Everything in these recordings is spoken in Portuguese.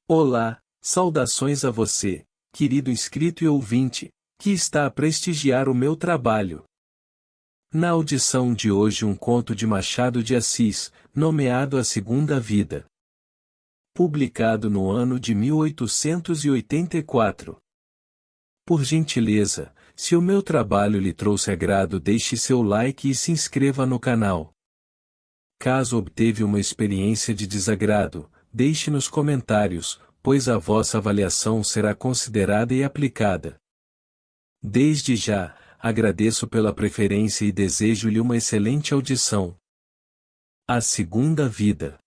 Olá, saudações a você, querido inscrito e ouvinte, que está a prestigiar o meu trabalho. Na audição de hoje um conto de Machado de Assis, nomeado A Segunda Vida. Publicado no ano de 1884. Por gentileza, se o meu trabalho lhe trouxe agrado, deixe seu like e se inscreva no canal. Caso obteve uma experiência de desagrado, deixe nos comentários, pois a vossa avaliação será considerada e aplicada. Desde já, agradeço pela preferência e desejo-lhe uma excelente audição. A Segunda Vida.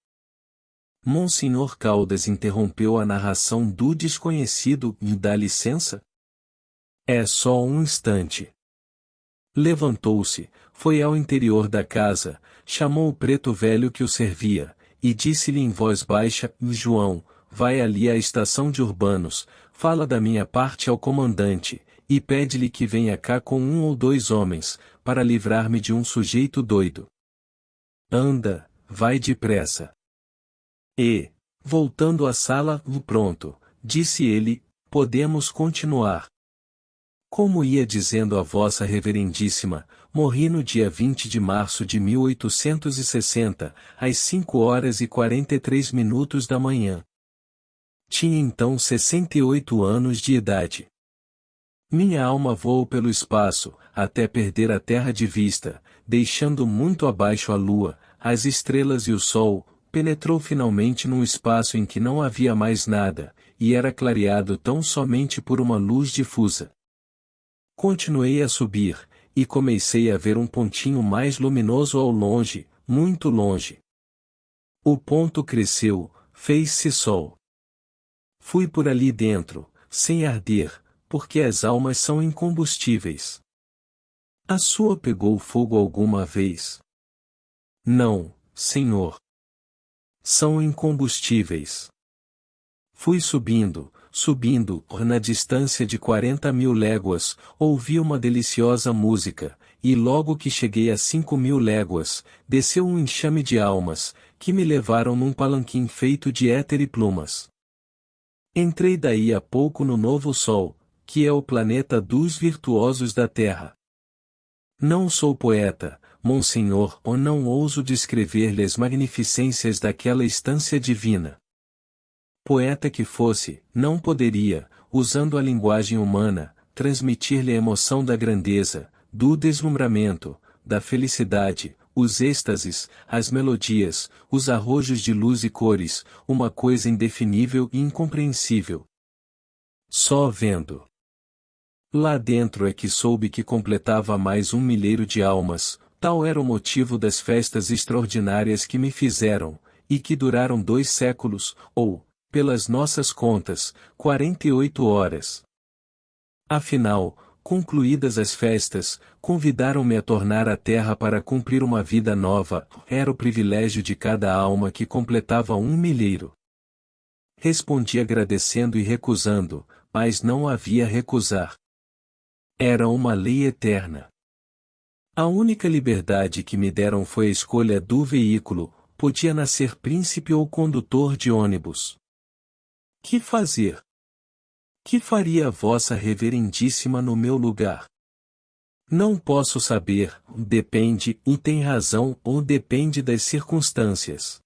Monsenhor Caldas interrompeu a narração do desconhecido e dá licença? É só um instante. Levantou-se, foi ao interior da casa, chamou o preto velho que o servia, e disse-lhe em voz baixa: João, vai ali à estação de Urbanos, fala da minha parte ao comandante, e pede-lhe que venha cá com 1 ou 2 homens, para livrar-me de um sujeito doido. Anda, vai depressa. E, voltando à sala, pronto, disse ele, podemos continuar. Como ia dizendo a vossa reverendíssima, morri no dia 20 de março de 1860, às 5h43 da manhã. Tinha então 68 anos de idade. Minha alma voou pelo espaço, até perder a terra de vista, deixando muito abaixo a lua, as estrelas e o sol, penetrou finalmente num espaço em que não havia mais nada, e era clareado tão somente por uma luz difusa. Continuei a subir, e comecei a ver um pontinho mais luminoso ao longe, muito longe. O ponto cresceu, fez-se sol. Fui por ali dentro, sem arder, porque as almas são incombustíveis. A sua pegou fogo alguma vez? Não, senhor. São incombustíveis. Fui subindo, na distância de 40.000 léguas, ouvi uma deliciosa música, e logo que cheguei a 5.000 léguas, desceu um enxame de almas, que me levaram num palanquim feito de éter e plumas. Entrei daí a pouco no novo Sol, que é o planeta dos virtuosos da Terra. Não sou poeta, monsenhor, ou não ouso descrever-lhe as magnificências daquela estância divina. Poeta que fosse, não poderia, usando a linguagem humana, transmitir-lhe a emoção da grandeza, do deslumbramento, da felicidade, os êxtases, as melodias, os arrojos de luz e cores, uma coisa indefinível e incompreensível. Só vendo. Lá dentro é que soube que completava mais 1 milheiro de almas, tal era o motivo das festas extraordinárias que me fizeram, e que duraram 2 séculos, ou, pelas nossas contas, 48 horas. Afinal, concluídas as festas, convidaram-me a tornar à terra para cumprir uma vida nova, era o privilégio de cada alma que completava 1 milheiro. Respondi agradecendo e recusando, mas não havia recusar. Era uma lei eterna. A única liberdade que me deram foi a escolha do veículo, podia nascer príncipe ou condutor de ônibus. Que fazer? Que faria vossa reverendíssima no meu lugar? Não posso saber, depende, e tem razão, ou depende das circunstâncias.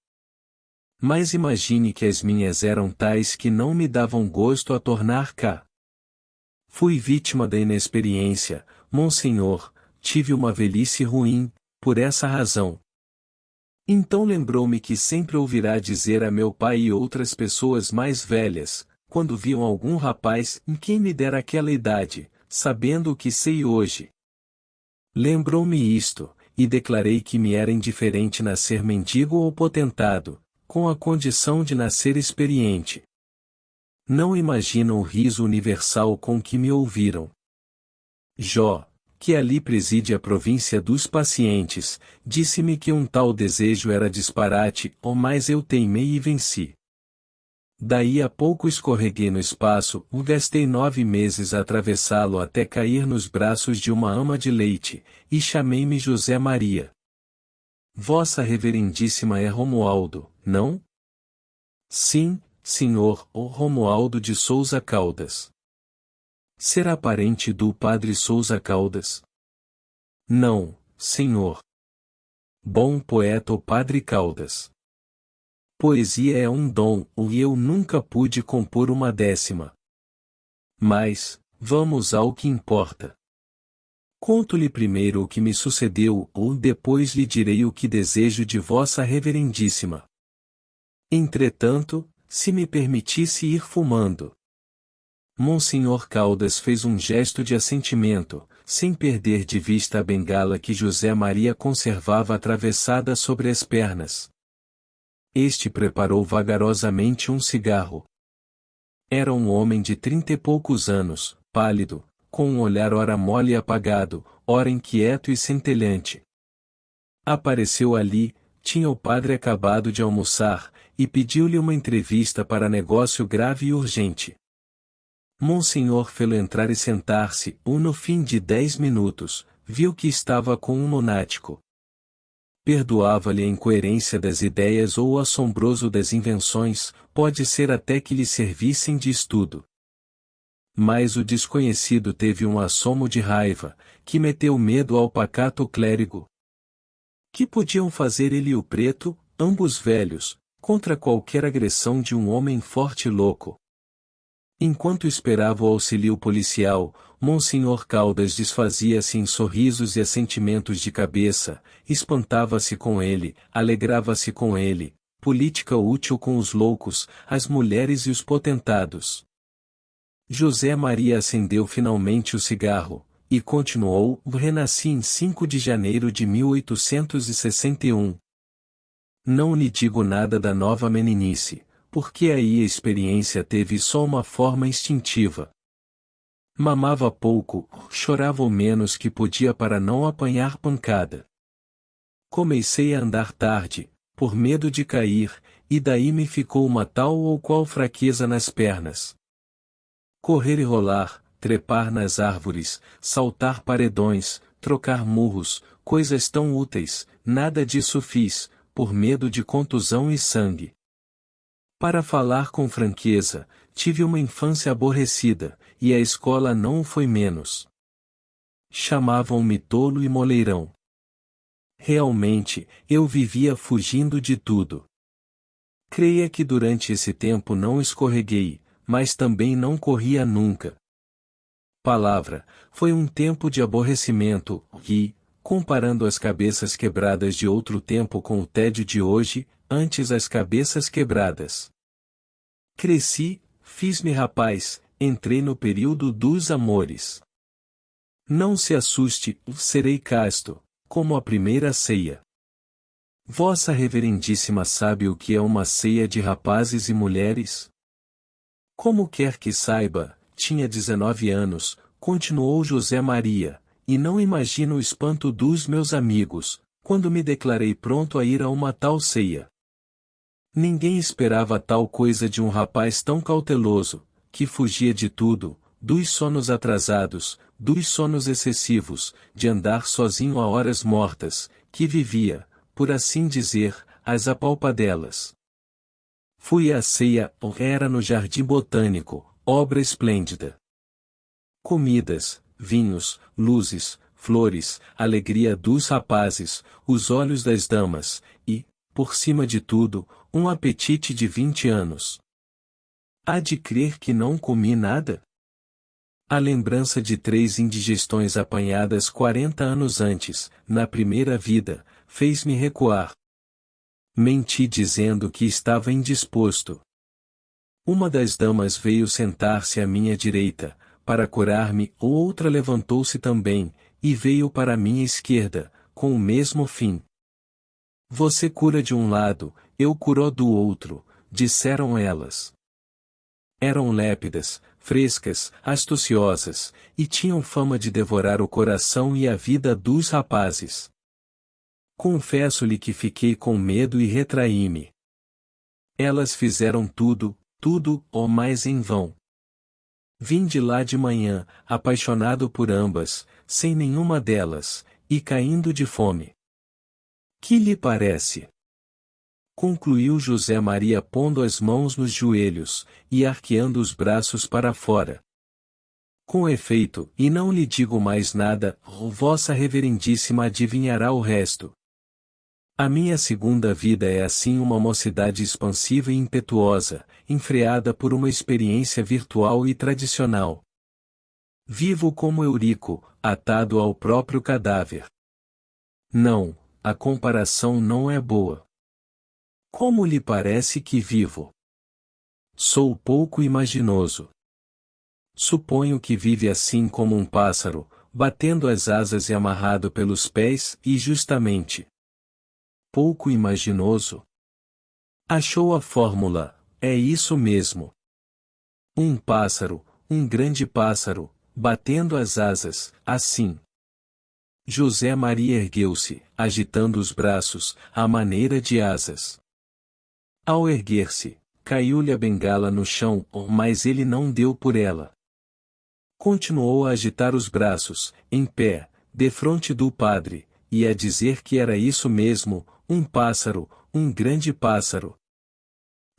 Mas imagine que as minhas eram tais que não me davam gosto a tornar cá. Fui vítima da inexperiência, monsenhor, tive uma velhice ruim, por essa razão. Então lembrou-me que sempre ouvirá dizer a meu pai e outras pessoas mais velhas, quando viam algum rapaz em quem me dera aquela idade, sabendo o que sei hoje. Lembrou-me isto, e declarei que me era indiferente nascer mendigo ou potentado, com a condição de nascer experiente. Não imaginam o riso universal com que me ouviram. Jó, que ali preside a província dos pacientes, disse-me que um tal desejo era disparate, mas eu teimei e venci. Daí a pouco escorreguei no espaço, gastei 9 meses a atravessá-lo até cair nos braços de uma ama de leite, e chamei-me José Maria. Vossa reverendíssima é Romualdo, não? Sim, senhor, o Romualdo de Souza Caldas. Será parente do padre Souza Caldas? Não, senhor. Bom poeta o padre Caldas. Poesia é um dom, e eu nunca pude compor uma décima. Mas, vamos ao que importa. Conto-lhe primeiro o que me sucedeu, ou depois lhe direi o que desejo de vossa reverendíssima. Entretanto, se me permitisse ir fumando. Monsenhor Caldas fez um gesto de assentimento, sem perder de vista a bengala que José Maria conservava atravessada sobre as pernas. Este preparou vagarosamente um cigarro. Era um homem de 30 e poucos anos, pálido, com um olhar ora mole e apagado, ora inquieto e centelhante. Apareceu ali, tinha o padre acabado de almoçar, e pediu-lhe uma entrevista para negócio grave e urgente. Monsenhor fê-lo entrar e sentar-se, no fim de 10 minutos, viu que estava com um lunático. Perdoava-lhe a incoerência das ideias ou o assombroso das invenções, pode ser até que lhe servissem de estudo. Mas o desconhecido teve um assomo de raiva, que meteu medo ao pacato clérigo. Que podiam fazer ele e o preto, ambos velhos, contra qualquer agressão de um homem forte e louco? Enquanto esperava o auxílio policial, Monsenhor Caldas desfazia-se em sorrisos e assentimentos de cabeça, espantava-se com ele, alegrava-se com ele, política útil com os loucos, as mulheres e os potentados. José Maria acendeu finalmente o cigarro, e continuou: renasci em 5 de janeiro de 1861. Não lhe digo nada da nova meninice, porque aí a experiência teve só uma forma instintiva. Mamava pouco, chorava o menos que podia para não apanhar pancada. Comecei a andar tarde, por medo de cair, e daí me ficou uma tal ou qual fraqueza nas pernas. Correr e rolar, trepar nas árvores, saltar paredões, trocar murros, coisas tão úteis, nada disso fiz, por medo de contusão e sangue. Para falar com franqueza, tive uma infância aborrecida, e a escola não o foi menos. Chamavam-me tolo e moleirão. Realmente, eu vivia fugindo de tudo. Creia que durante esse tempo não escorreguei, mas também não corria nunca. Palavra, foi um tempo de aborrecimento, e, comparando as cabeças quebradas de outro tempo com o tédio de hoje, antes as cabeças quebradas. Cresci, fiz-me rapaz, entrei no período dos amores. Não se assuste, serei casto, como a primeira ceia. Vossa Reverendíssima sabe o que é uma ceia de rapazes e mulheres? Como quer que saiba, tinha 19 anos, continuou José Maria, e não imagino o espanto dos meus amigos, quando me declarei pronto a ir a uma tal ceia. Ninguém esperava tal coisa de um rapaz tão cauteloso, que fugia de tudo, dos sonos atrasados, dos sonos excessivos, de andar sozinho a horas mortas, que vivia, por assim dizer, às apalpadelas. Fui à ceia, era no Jardim Botânico, obra esplêndida. Comidas, vinhos, luzes, flores, alegria dos rapazes, os olhos das damas, e, por cima de tudo, um apetite de 20 anos. Há de crer que não comi nada? A lembrança de 3 indigestões apanhadas 40 anos antes, na primeira vida, fez-me recuar. Menti dizendo que estava indisposto. Uma das damas veio sentar-se à minha direita, para curar-me, outra levantou-se também, e veio para a minha esquerda, com o mesmo fim. Você cura de um lado, eu curo do outro, disseram elas. Eram lépidas, frescas, astuciosas, e tinham fama de devorar o coração e a vida dos rapazes. Confesso-lhe que fiquei com medo e retraí-me. Elas fizeram tudo, mas em vão. Vim de lá de manhã, apaixonado por ambas, sem nenhuma delas, e caindo de fome. Que lhe parece? concluiu José Maria pondo as mãos nos joelhos, e arqueando os braços para fora. Com efeito, e não lhe digo mais nada, vossa reverendíssima adivinhará o resto. A minha segunda vida é assim uma mocidade expansiva e impetuosa, enfreada por uma experiência virtual e tradicional. Vivo como Eurico, atado ao próprio cadáver. Não, a comparação não é boa. Como lhe parece que vivo? Sou pouco imaginoso. Suponho que vive assim como um pássaro, batendo as asas e amarrado pelos pés, e justamente. Pouco imaginoso? Achou a fórmula, é isso mesmo. Um pássaro, um grande pássaro, batendo as asas, assim. José Maria ergueu-se, agitando os braços, à maneira de asas. Ao erguer-se, caiu-lhe a bengala no chão, mas ele não deu por ela. Continuou a agitar os braços, em pé, defronte do padre, e a dizer que era isso mesmo, um pássaro, um grande pássaro.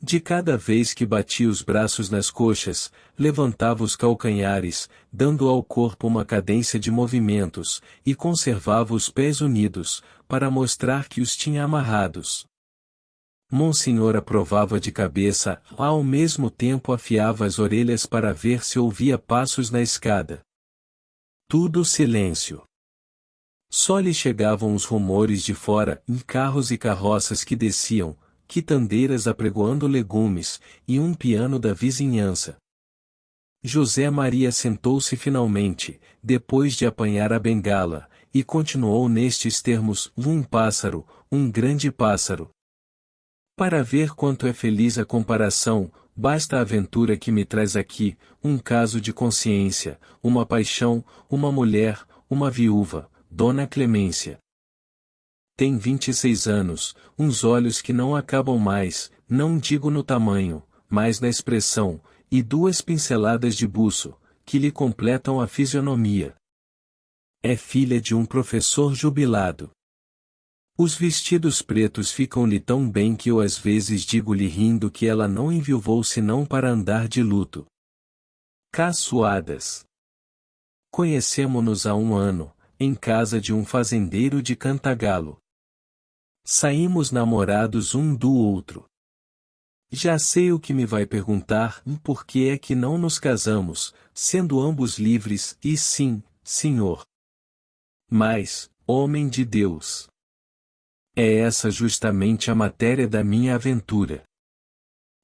De cada vez que batia os braços nas coxas, levantava os calcanhares, dando ao corpo uma cadência de movimentos, e conservava os pés unidos, para mostrar que os tinha amarrados. Monsenhor aprovava de cabeça, ao mesmo tempo afiava as orelhas para ver se ouvia passos na escada. Tudo silêncio. Só lhe chegavam os rumores de fora, em carros e carroças que desciam, quitandeiras apregoando legumes, e um piano da vizinhança. José Maria sentou-se finalmente, depois de apanhar a bengala, e continuou nestes termos: um pássaro, um grande pássaro. Para ver quanto é feliz a comparação, basta a aventura que me traz aqui, um caso de consciência, uma paixão, uma mulher, uma viúva, Dona Clemência. Tem 26 anos, uns olhos que não acabam mais, não digo no tamanho, mas na expressão, e 2 pinceladas de buço, que lhe completam a fisionomia. É filha de um professor jubilado. Os vestidos pretos ficam-lhe tão bem que eu às vezes digo-lhe rindo que ela não enviuvou senão para andar de luto. Caçoadas. Conhecemo-nos há 1 ano, em casa de um fazendeiro de Cantagalo. Saímos namorados um do outro. Já sei o que me vai perguntar, por que é que não nos casamos, sendo ambos livres, e sim, senhor. Mas, homem de Deus. É essa justamente a matéria da minha aventura.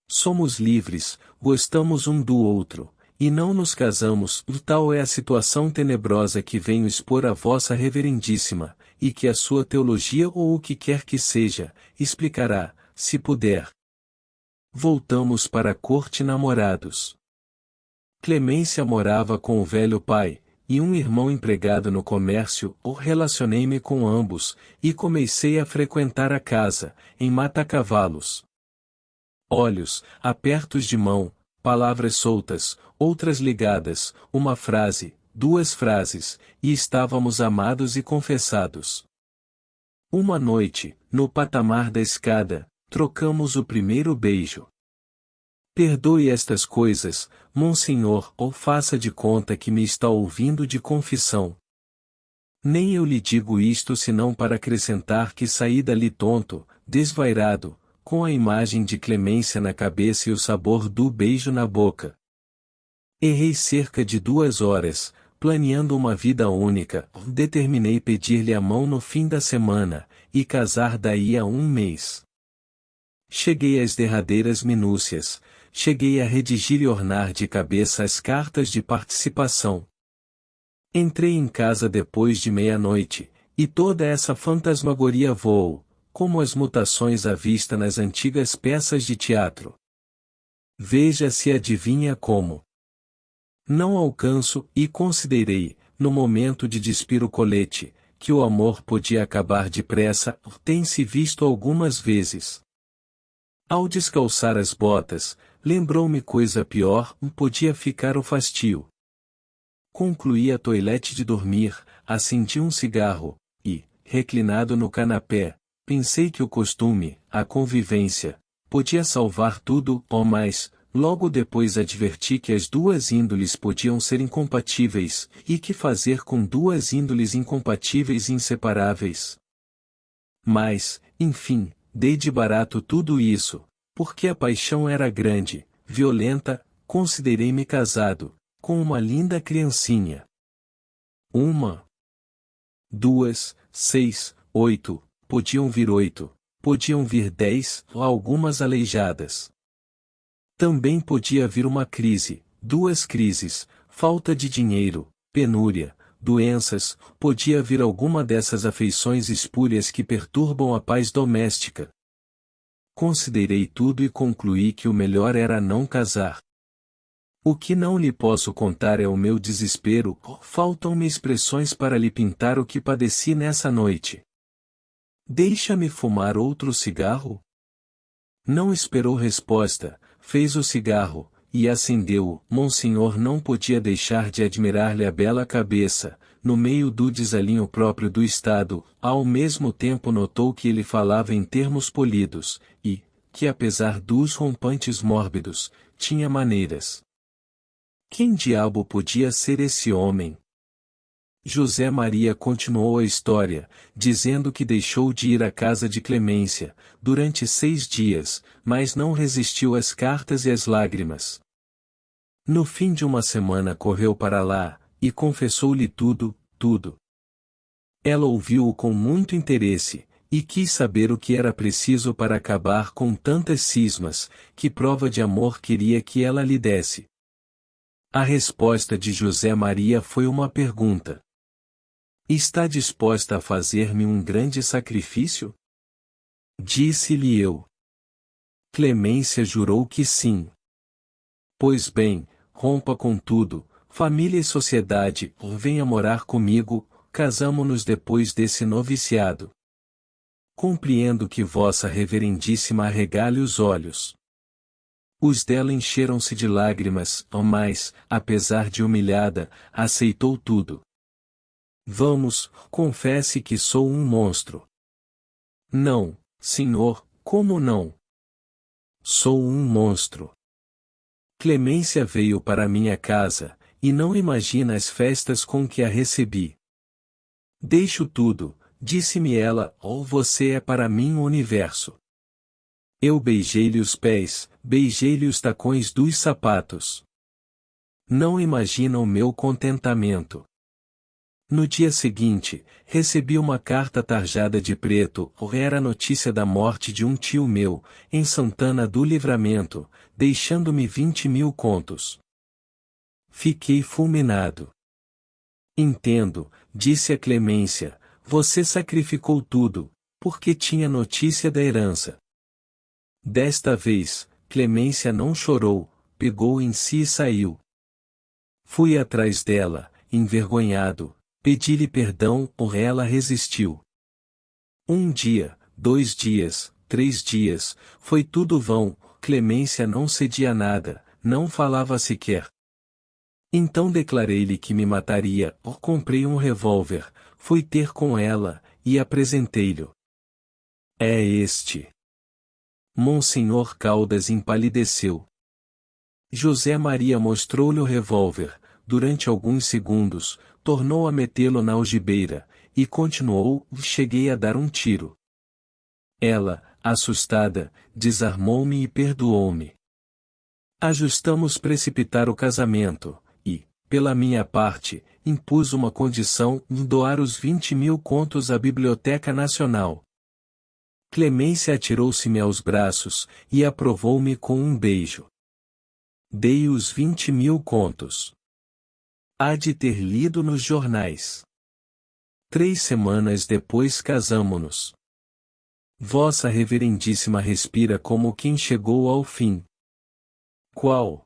Somos livres, gostamos um do outro, e não nos casamos, e tal é a situação tenebrosa que venho expor a vossa reverendíssima, e que a sua teologia ou o que quer que seja, explicará, se puder. Voltamos para a corte namorados. Clemência morava com o velho pai, e um irmão empregado no comércio, relacionei-me com ambos, e comecei a frequentar a casa, em Matacavalos. Olhos, apertos de mão, palavras soltas, outras ligadas, uma frase, 2 frases, e estávamos amados e confessados. Uma noite, no patamar da escada, trocamos o primeiro beijo. Perdoe estas coisas, monsenhor, ou faça de conta que me está ouvindo de confissão. Nem eu lhe digo isto senão para acrescentar que saí dali tonto, desvairado, com a imagem de Clemência na cabeça e o sabor do beijo na boca. Errei cerca de 2 horas, planeando uma vida única, determinei pedir-lhe a mão no fim da semana, e casar daí a 1 mês. Cheguei às derradeiras minúcias, cheguei a redigir e ornar de cabeça as cartas de participação. Entrei em casa depois de meia-noite, e toda essa fantasmagoria voou, como as mutações à vista nas antigas peças de teatro. Veja se adivinha como. Não alcanço, e considerei, no momento de despir o colete, que o amor podia acabar depressa, tem-se visto algumas vezes. Ao descalçar as botas, lembrou-me coisa pior, podia ficar o fastio. Concluí a toilette de dormir, acendi um cigarro, e, reclinado no canapé, Pensei que o costume, a convivência, podia salvar tudo, mas, logo depois adverti que as duas índoles podiam ser incompatíveis, e que fazer com duas índoles incompatíveis e inseparáveis. Mas, enfim, dei de barato tudo isso, porque a paixão era grande, violenta, considerei-me casado, com uma linda criancinha. 1, 2, 6, 8, podiam vir 8, podiam vir 10, ou algumas aleijadas. Também podia vir uma crise, 2 crises, falta de dinheiro, penúria, doenças, podia vir alguma dessas afeições espúrias que perturbam a paz doméstica. Considerei tudo e concluí que o melhor era não casar. O que não lhe posso contar é o meu desespero, faltam-me expressões para lhe pintar o que padeci nessa noite. Deixa-me fumar outro cigarro? Não esperou resposta, fez o cigarro, e acendeu-o. Monsenhor não podia deixar de admirar-lhe a bela cabeça, no meio do desalinho próprio do estado, ao mesmo tempo notou que ele falava em termos polidos, e, que apesar dos rompantes mórbidos, tinha maneiras. Quem diabo podia ser esse homem? José Maria continuou a história, dizendo que deixou de ir à casa de Clemência, durante 6 dias, mas não resistiu às cartas e às lágrimas. No fim de uma semana correu para lá, e confessou-lhe tudo, tudo. Ela ouviu-o com muito interesse, e quis saber o que era preciso para acabar com tantas cismas, que prova de amor queria que ela lhe desse. A resposta de José Maria foi uma pergunta. Está disposta a fazer-me um grande sacrifício? Disse-lhe eu. Clemência jurou que sim. Pois bem, rompa com tudo, família e sociedade, venha morar comigo, casamo-nos depois desse noviciado. Compreendo que vossa reverendíssima arregale os olhos. Os dela encheram-se de lágrimas, mas, apesar de humilhada, aceitou tudo. Vamos, confesse que sou um monstro. Não, senhor, como não? Sou um monstro. Clemência veio para minha casa, e não imagina as festas com que a recebi. Deixo tudo, disse-me ela, você é para mim o universo. Eu beijei-lhe os pés, beijei-lhe os tacões dos sapatos. Não imagina o meu contentamento. No dia seguinte, recebi uma carta tarjada de preto, era a notícia da morte de um tio meu, em Santana do Livramento, deixando-me 20.000 contos. Fiquei fulminado. Entendo, disse a Clemência, você sacrificou tudo, porque tinha notícia da herança. Desta vez, Clemência não chorou, pegou em si e saiu. Fui atrás dela, envergonhado, pedi-lhe perdão, ela resistiu. 1 dia, 2 dias, 3 dias, foi tudo vão, Clemência não cedia nada, não falava sequer. Então declarei-lhe que me mataria, comprei um revólver, fui ter com ela, e apresentei-lhe. É este. Monsenhor Caldas empalideceu. José Maria mostrou-lhe o revólver, durante alguns segundos, tornou a metê-lo na algibeira, e continuou, cheguei a dar um tiro. Ela, assustada, desarmou-me e perdoou-me. Ajustamos precipitar o casamento, e, pela minha parte, impus uma condição, doar os 20.000 contos à Biblioteca Nacional. Clemência atirou-se-me aos braços, e aprovou-me com um beijo. Dei os 20.000 contos. Há de ter lido nos jornais. 3 semanas depois casamo-nos. Vossa Reverendíssima respira como quem chegou ao fim. Qual?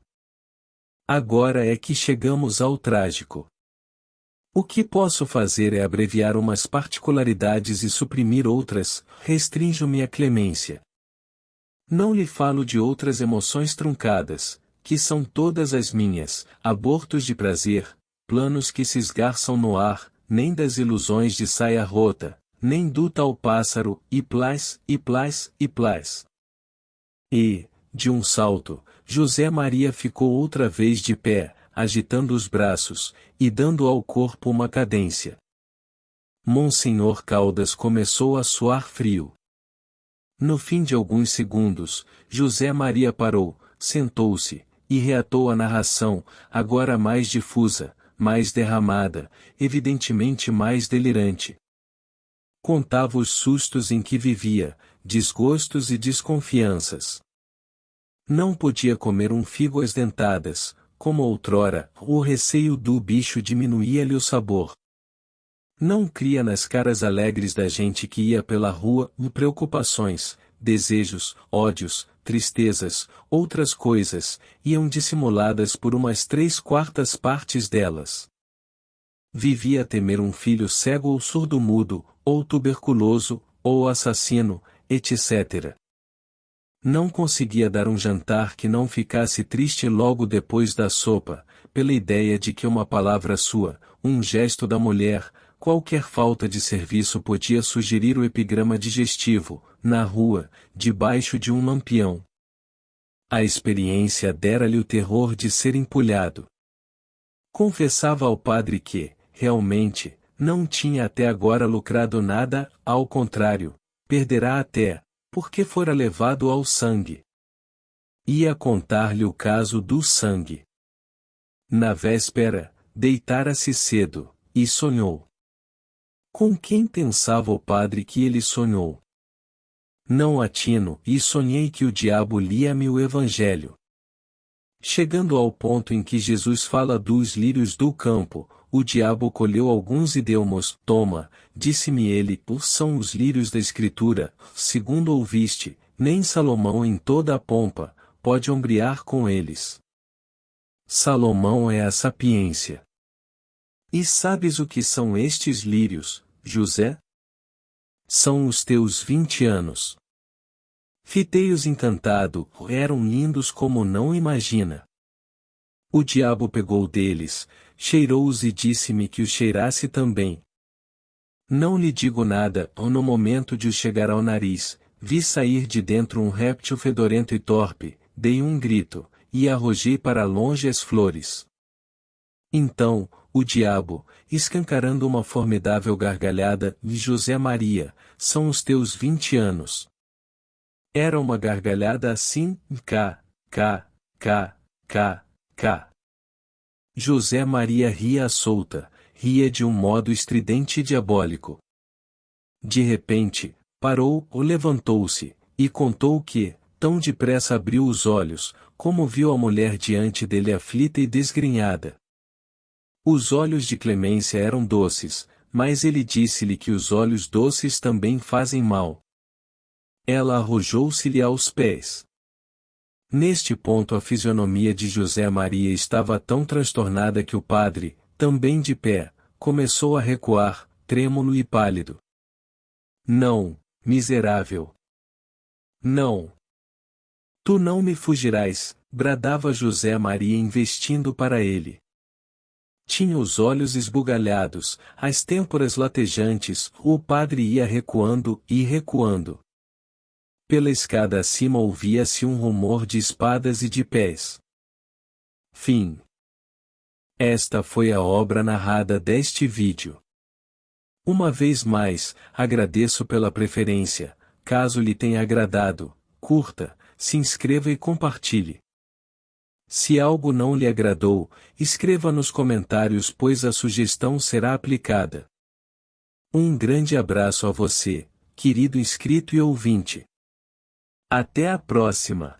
Agora é que chegamos ao trágico. O que posso fazer é abreviar umas particularidades e suprimir outras, restrinjo-me à clemência. Não lhe falo de outras emoções truncadas, que são todas as minhas, abortos de prazer, planos que se esgarçam no ar, nem das ilusões de saia rota, nem do tal pássaro, e plás, e plás, e plás. E, de um salto, José Maria ficou outra vez de pé, agitando os braços, e dando ao corpo uma cadência. Monsenhor Caldas começou a suar frio. No fim de alguns segundos, José Maria parou, sentou-se, e reatou a narração, agora mais difusa, mais derramada, evidentemente mais delirante. Contava os sustos em que vivia, desgostos e desconfianças. Não podia comer um figo às dentadas, como outrora, o receio do bicho diminuía-lhe o sabor. Não cria nas caras alegres da gente que ia pela rua, preocupações, desejos, ódios, tristezas, outras coisas, iam dissimuladas por umas 3/4 partes delas. Vivia a temer um filho cego ou surdo-mudo, ou tuberculoso, ou assassino, etc. Não conseguia dar um jantar que não ficasse triste logo depois da sopa, pela ideia de que uma palavra sua, um gesto da mulher, qualquer falta de serviço podia sugerir o epigrama digestivo, na rua, debaixo de um lampião. A experiência dera-lhe o terror de ser empulhado. Confessava ao padre que, realmente, não tinha até agora lucrado nada, ao contrário, perderá até, porque fora levado ao sangue. Ia contar-lhe o caso do sangue. Na véspera, deitara-se cedo, e sonhou. Com quem pensava o padre que ele sonhou? Não atino, e sonhei que o diabo lia-me o Evangelho. Chegando ao ponto em que Jesus fala dos lírios do campo, o diabo colheu alguns e deu-mos, toma, disse-me ele, são os lírios da Escritura, segundo ouviste, nem Salomão em toda a pompa, pode ombrear com eles. Salomão é a sapiência. E sabes o que são estes lírios, José? São os teus 20 anos. Fitei-os encantado, eram lindos como não imagina. O diabo pegou deles, cheirou-os e disse-me que os cheirasse também. Não lhe digo nada, ou no momento de os chegar ao nariz, vi sair de dentro um réptil fedorento e torpe, dei um grito, e arrojei para longe as flores. Então, o diabo, escancarando uma formidável gargalhada, José Maria, são os teus 20 anos. Era uma gargalhada assim, cá, cá, cá, cá, cá. José Maria ria à solta, ria de um modo estridente e diabólico. De repente, parou, ou levantou-se, e contou que, tão depressa abriu os olhos, como viu a mulher diante dele aflita e desgrenhada. Os olhos de Clemência eram doces, mas ele disse-lhe que os olhos doces também fazem mal. Ela arrojou-se-lhe aos pés. Neste ponto a fisionomia de José Maria estava tão transtornada que o padre, também de pé, começou a recuar, trêmulo e pálido. Não, miserável! Não! Tu não me fugirás, bradava José Maria investindo para ele. Tinha os olhos esbugalhados, as têmporas latejantes, o padre ia recuando e recuando. Pela escada acima ouvia-se um rumor de espadas e de pés. Fim. Esta foi a obra narrada deste vídeo. Uma vez mais, agradeço pela preferência, caso lhe tenha agradado, curta, se inscreva e compartilhe. Se algo não lhe agradou, escreva nos comentários pois a sugestão será aplicada. Um grande abraço a você, querido inscrito e ouvinte. Até a próxima!